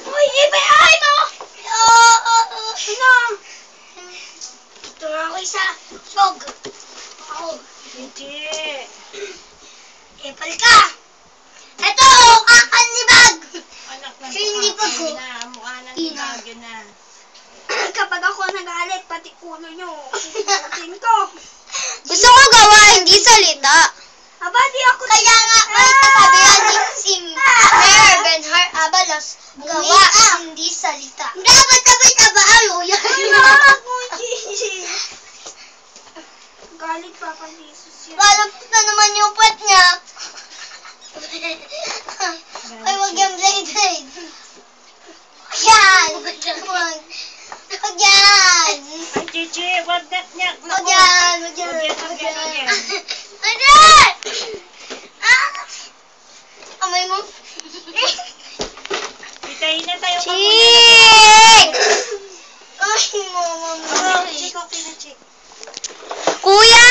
Uy, ibayay mo! Ano? Ito nga ako isa. Sog. Ako. Hindi. Epal ka. Ito, kakanibag. Anak ng Sinibag ko. mukha ng ibagyo na. Kapag ako nagalit, pati ulo nyo. Sinutin ko. Gusto ko gawa, hindi salita. Aba, di ako. Kaya nga, may kasabihan ni si Mayor Benhar Abalos, gawa, hindi salita. Dapat sabay tabaalo, yan. Galit pa pa Jesus yan. Malapit na naman yung puwet niya. Ay, wag yung blade. Yan! Wag yan! Ay, Chichi, wag na niya. Wag yan! Wag yan! Wag yan. Ayan! Amay mo? Pitayin na tayo ka muna. Chick! Ay, mama mo. Chick, okay na, chick. Kuya!